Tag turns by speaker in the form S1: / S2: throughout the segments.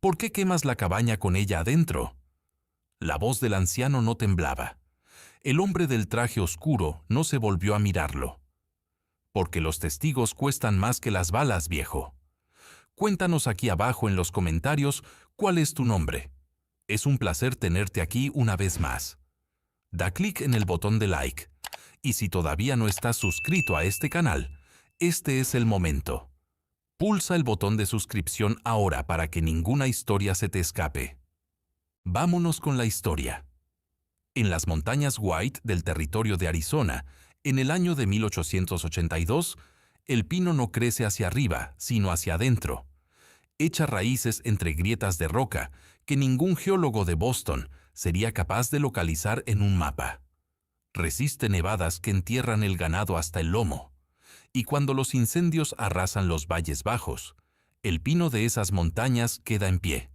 S1: ¿Por qué quemas la cabaña con ella adentro? La voz del anciano no temblaba. El hombre del traje oscuro no se volvió a mirarlo. Porque los testigos cuestan más que las balas, viejo. Cuéntanos aquí abajo en los comentarios cuál es tu nombre. Es un placer tenerte aquí una vez más. Da clic en el botón de like. Y si todavía no estás suscrito a este canal, este es el momento. Pulsa el botón de suscripción ahora para que ninguna historia se te escape. Vámonos con la historia. En las montañas White del territorio de Arizona, en el año de 1882, el pino no crece hacia arriba, sino hacia adentro. Echa raíces entre grietas de roca que ningún geólogo de Boston sería capaz de localizar en un mapa. Resiste nevadas que entierran el ganado hasta el lomo. Y cuando los incendios arrasan los valles bajos, el pino de esas montañas queda en pie,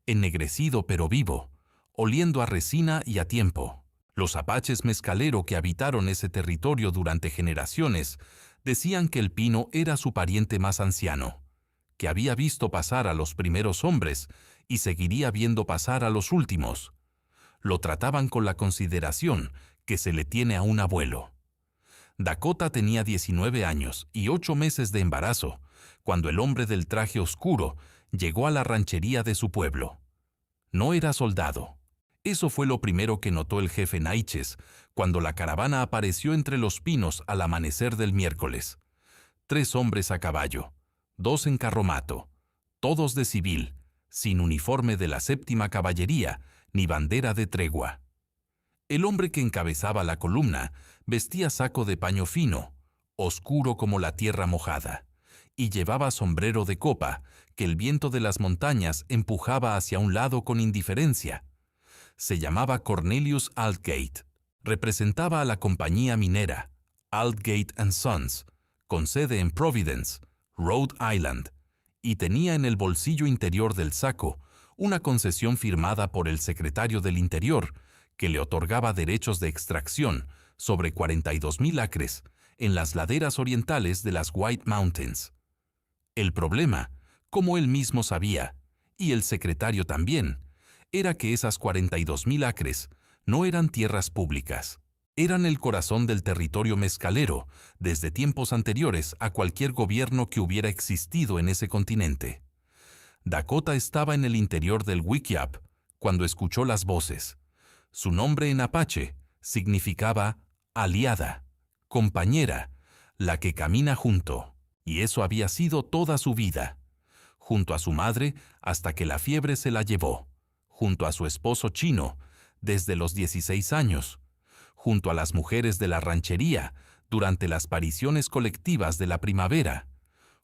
S1: ennegrecido pero vivo, oliendo a resina y a tiempo. Los apaches mezcalero que habitaron ese territorio durante generaciones decían que el pino era su pariente más anciano, que había visto pasar a los primeros hombres y seguiría viendo pasar a los últimos. Lo trataban con la consideración que se le tiene a un abuelo. Dakota tenía 19 años y 8 meses de embarazo cuando el hombre del traje oscuro llegó a la ranchería de su pueblo. No era soldado. Eso fue lo primero que notó el jefe Naiches cuando la caravana apareció entre los pinos al amanecer del miércoles. 3 hombres a caballo, 2 en carromato, todos de civil, sin uniforme de la 7ª Caballería ni bandera de tregua. El hombre que encabezaba la columna vestía saco de paño fino, oscuro como la tierra mojada, y llevaba sombrero de copa que el viento de las montañas empujaba hacia un lado con indiferencia. Se llamaba Cornelius Aldgate. Representaba a la compañía minera Aldgate & Sons, con sede en Providence, Rhode Island, y tenía en el bolsillo interior del saco una concesión firmada por el secretario del Interior que le otorgaba derechos de extracción sobre 42,000 acres en las laderas orientales de las White Mountains. El problema, como él mismo sabía, y el secretario también, era que esas 42,000 acres no eran tierras públicas. Eran el corazón del territorio mezcalero desde tiempos anteriores a cualquier gobierno que hubiera existido en ese continente. Dakota estaba en el interior del Wikiap cuando escuchó las voces. Su nombre en apache significaba aliada, compañera, la que camina junto, y eso había sido toda su vida. Junto a su madre hasta que la fiebre se la llevó, junto a su esposo chino desde los 16 años, junto a las mujeres de la ranchería durante las pariciones colectivas de la primavera,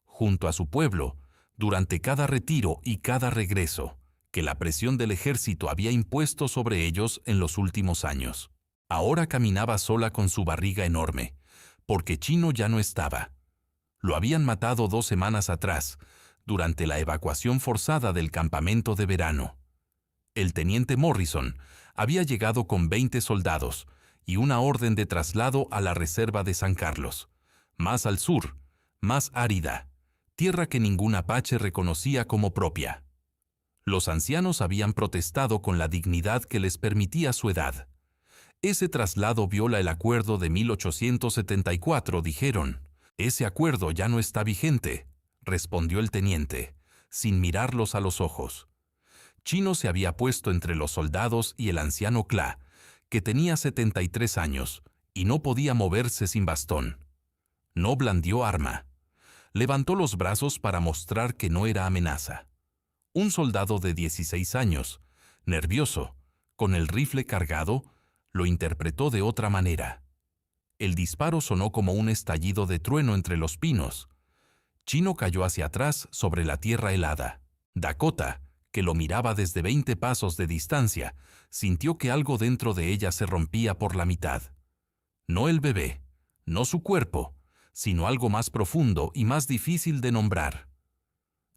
S1: junto a su pueblo durante cada retiro y cada regreso que la presión del ejército había impuesto sobre ellos en los últimos años. Ahora caminaba sola con su barriga enorme, porque Chino ya no estaba. Lo habían matado 2 semanas atrás, durante la evacuación forzada del campamento de verano. El teniente Morrison había llegado con 20 soldados y una orden de traslado a la reserva de San Carlos, más al sur, más árida, tierra que ningún apache reconocía como propia. Los ancianos habían protestado con la dignidad que les permitía su edad. Ese traslado viola el acuerdo de 1874, dijeron. Ese acuerdo ya no está vigente, respondió el teniente, sin mirarlos a los ojos. Chino se había puesto entre los soldados y el anciano Cla, que tenía 73 años y no podía moverse sin bastón. No blandió arma. Levantó los brazos para mostrar que no era amenaza. Un soldado de 16 años, nervioso, con el rifle cargado, lo interpretó de otra manera. El disparo sonó como un estallido de trueno entre los pinos. Chino cayó hacia atrás sobre la tierra helada. Dakota, que lo miraba desde 20 pasos de distancia, sintió que algo dentro de ella se rompía por la mitad. No el bebé, no su cuerpo, sino algo más profundo y más difícil de nombrar.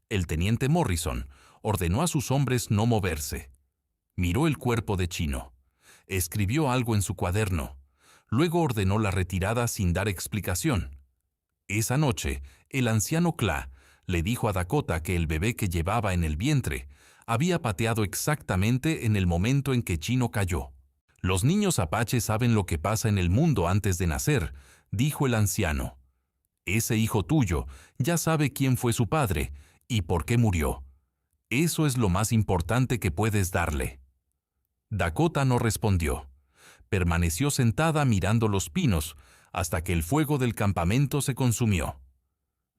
S1: El teniente Morrison ordenó a sus hombres no moverse. Miró el cuerpo de Chino. Escribió algo en su cuaderno. Luego ordenó la retirada sin dar explicación. Esa noche, el anciano Cla le dijo a Dakota que el bebé que llevaba en el vientre había pateado exactamente en el momento en que Chino cayó. «Los niños apaches saben lo que pasa en el mundo antes de nacer», dijo el anciano. «Ese hijo tuyo ya sabe quién fue su padre y por qué murió. Eso es lo más importante que puedes darle». Dakota no respondió. Permaneció sentada mirando los pinos hasta que el fuego del campamento se consumió.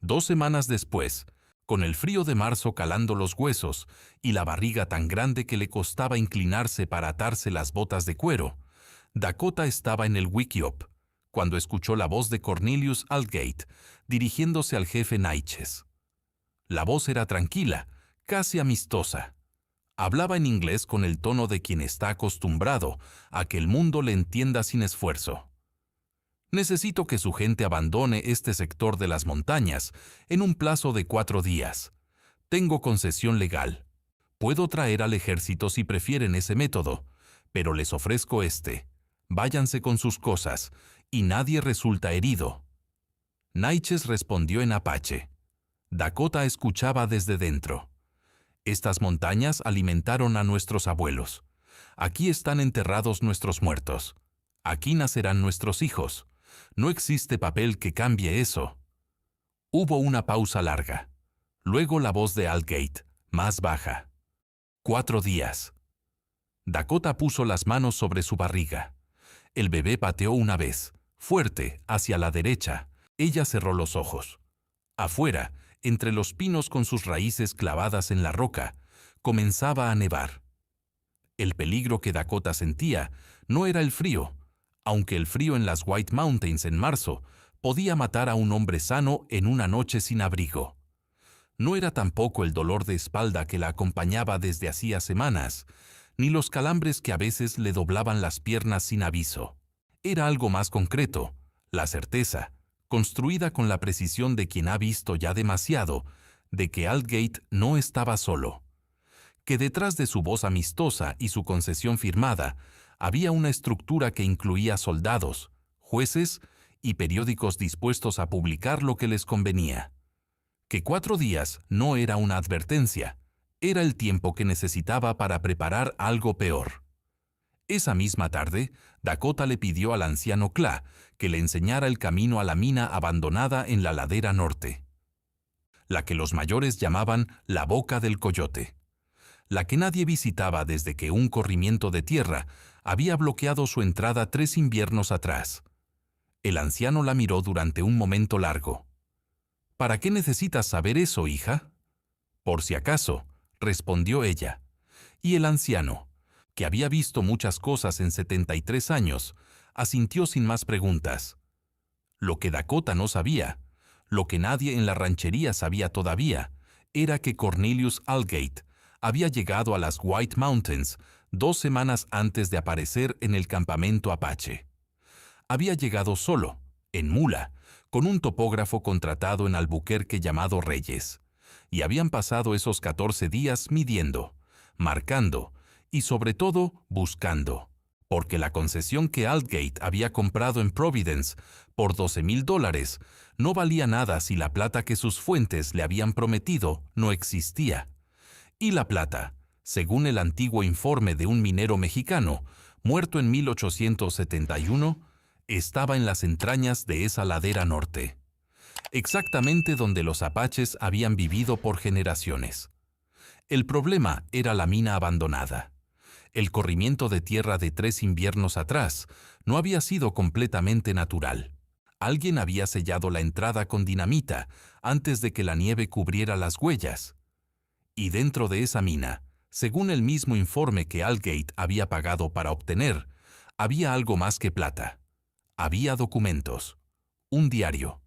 S1: 2 semanas después, con el frío de marzo calando los huesos y la barriga tan grande que le costaba inclinarse para atarse las botas de cuero, Dakota estaba en el Wickiup cuando escuchó la voz de Cornelius Aldgate dirigiéndose al jefe Natchez. La voz era tranquila, casi amistosa. Hablaba en inglés con el tono de quien está acostumbrado a que el mundo le entienda sin esfuerzo. «Necesito que su gente abandone este sector de las montañas en un plazo de 4 días. Tengo concesión legal. Puedo traer al ejército si prefieren ese método, pero les ofrezco este. Váyanse con sus cosas y nadie resulta herido». Natchez respondió en apache. Dakota escuchaba desde dentro. «Estas montañas alimentaron a nuestros abuelos. Aquí están enterrados nuestros muertos. Aquí nacerán nuestros hijos. No existe papel que cambie eso». Hubo una pausa larga. Luego la voz de Aldgate, más baja. 4 días. Dakota puso las manos sobre su barriga. El bebé pateó una vez, fuerte, hacia la derecha. Ella cerró los ojos. Afuera, entre los pinos con sus raíces clavadas en la roca, comenzaba a nevar. El peligro que Dakota sentía no era el frío, aunque el frío en las White Mountains en marzo podía matar a un hombre sano en una noche sin abrigo. No era tampoco el dolor de espalda que la acompañaba desde hacía semanas, ni los calambres que a veces le doblaban las piernas sin aviso. Era algo más concreto, la certeza, construida con la precisión de quien ha visto ya demasiado, de que Aldgate no estaba solo. Que detrás de su voz amistosa y su concesión firmada, había una estructura que incluía soldados, jueces y periódicos dispuestos a publicar lo que les convenía. Que 4 días no era una advertencia, era el tiempo que necesitaba para preparar algo peor. Esa misma tarde, Dakota le pidió al anciano Kla que le enseñara el camino a la mina abandonada en la ladera norte. La que los mayores llamaban la Boca del Coyote. La que nadie visitaba desde que un corrimiento de tierra había bloqueado su entrada 3 inviernos atrás. El anciano la miró durante un momento largo. «¿Para qué necesitas saber eso, hija?» «Por si acaso», respondió ella. Y el anciano, que había visto muchas cosas en 73 años, asintió sin más preguntas. Lo que Dakota no sabía, lo que nadie en la ranchería sabía todavía, era que Cornelius Aldgate había llegado a las White Mountains 2 semanas antes de aparecer en el campamento apache. Había llegado solo, en mula, con un topógrafo contratado en Albuquerque llamado Reyes, y habían pasado esos 14 días midiendo, marcando y sobre todo buscando, porque la concesión que Aldgate había comprado en Providence por $12,000 no valía nada si la plata que sus fuentes le habían prometido no existía. Y la plata, según el antiguo informe de un minero mexicano, muerto en 1871, estaba en las entrañas de esa ladera norte, exactamente donde los apaches habían vivido por generaciones. El problema era la mina abandonada. El corrimiento de tierra de 3 inviernos atrás no había sido completamente natural. Alguien había sellado la entrada con dinamita antes de que la nieve cubriera las huellas. Y dentro de esa mina, según el mismo informe que Aldgate había pagado para obtener, había algo más que plata. Había documentos, un diario,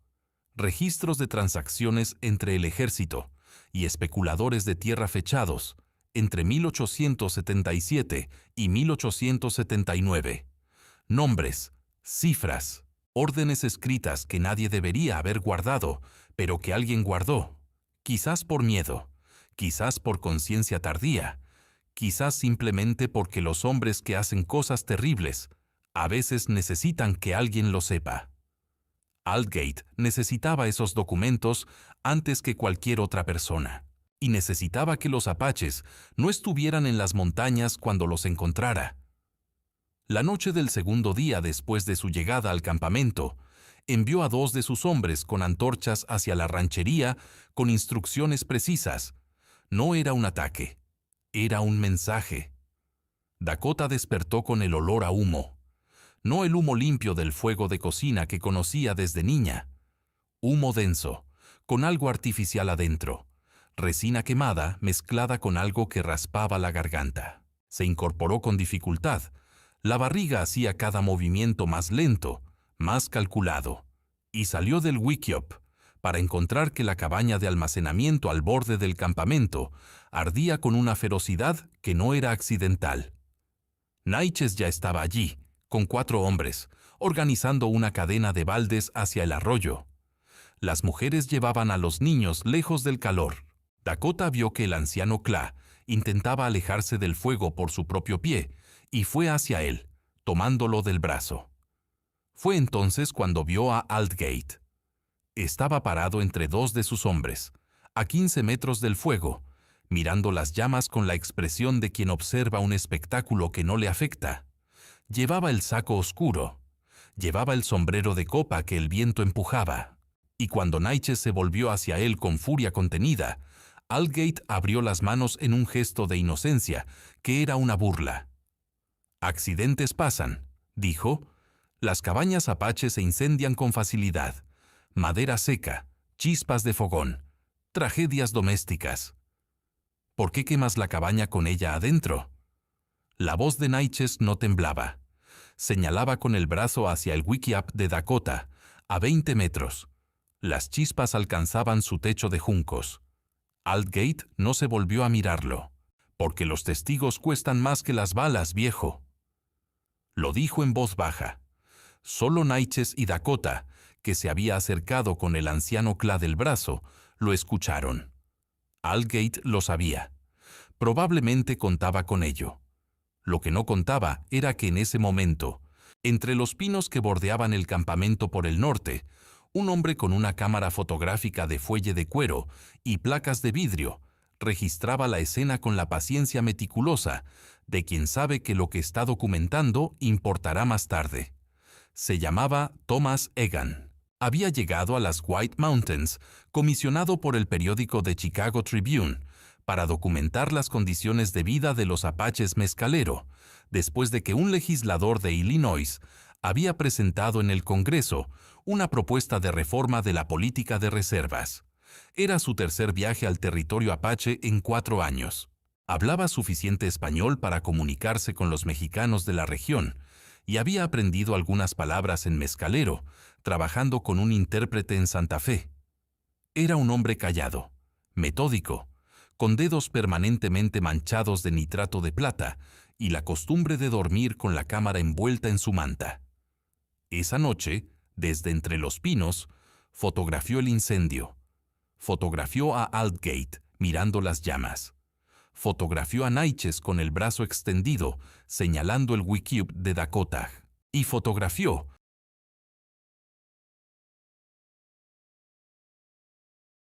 S1: registros de transacciones entre el ejército y especuladores de tierra fechados entre 1877 y 1879. Nombres, cifras, órdenes escritas que nadie debería haber guardado, pero que alguien guardó, quizás por miedo, quizás por conciencia tardía, quizás simplemente porque los hombres que hacen cosas terribles a veces necesitan que alguien lo sepa. Aldgate necesitaba esos documentos antes que cualquier otra persona. y necesitaba que los apaches no estuvieran en las montañas cuando los encontrara. La noche del segundo día después de su llegada al campamento, envió a 2 de sus hombres con antorchas hacia la ranchería con instrucciones precisas. No era un ataque, era un mensaje. Dakota despertó con el olor a humo. No el humo limpio del fuego de cocina que conocía desde niña. Humo denso, con algo artificial adentro. Resina quemada mezclada con algo que raspaba la garganta. Se incorporó con dificultad. La barriga hacía cada movimiento más lento, más calculado, y salió del wickiup para encontrar que la cabaña de almacenamiento al borde del campamento ardía con una ferocidad que no era accidental. Natchez ya estaba allí, con 4 hombres, organizando una cadena de baldes hacia el arroyo. Las mujeres llevaban a los niños lejos del calor. Dakota vio que el anciano Kla intentaba alejarse del fuego por su propio pie y fue hacia él, tomándolo del brazo. Fue entonces cuando vio a Aldgate. Estaba parado entre 2 de sus hombres, a 15 metros del fuego, mirando las llamas con la expresión de quien observa un espectáculo que no le afecta. Llevaba el saco oscuro, llevaba el sombrero de copa que el viento empujaba. Y cuando Natchez se volvió hacia él con furia contenida, Aldgate abrió las manos en un gesto de inocencia que era una burla. «Accidentes pasan», dijo. «Las cabañas apaches se incendian con facilidad. Madera seca, chispas de fogón, tragedias domésticas. ¿Por qué quemas la cabaña con ella adentro?» La voz de Natchez no temblaba. Señalaba con el brazo hacia el wickiup de Dakota, a 20 metros. Las chispas alcanzaban su techo de juncos. Aldgate no se volvió a mirarlo. «Porque los testigos cuestan más que las balas, viejo». Lo dijo en voz baja. Solo Natchez y Dakota, que se había acercado con el anciano Kla del brazo, lo escucharon. Aldgate lo sabía. Probablemente contaba con ello. Lo que no contaba era que en ese momento, entre los pinos que bordeaban el campamento por el norte, un hombre con una cámara fotográfica de fuelle de cuero y placas de vidrio registraba la escena con la paciencia meticulosa de quien sabe que lo que está documentando importará más tarde. Se llamaba Thomas Egan. Había llegado a las White Mountains, comisionado por el periódico The Chicago Tribune, para documentar las condiciones de vida de los apaches mezcalero, después de que un legislador de Illinois había presentado en el Congreso una propuesta de reforma de la política de reservas. Era su tercer viaje al territorio apache en 4 años. Hablaba suficiente español para comunicarse con los mexicanos de la región y había aprendido algunas palabras en mezcalero, trabajando con un intérprete en Santa Fe. Era un hombre callado, metódico, con dedos permanentemente manchados de nitrato de plata y la costumbre de dormir con la cámara envuelta en su manta. Esa noche, desde entre los pinos, fotografió el incendio. Fotografió a Aldgate mirando las llamas. Fotografió a Natchez con el brazo extendido, señalando el wickiup de Dakota. Y fotografió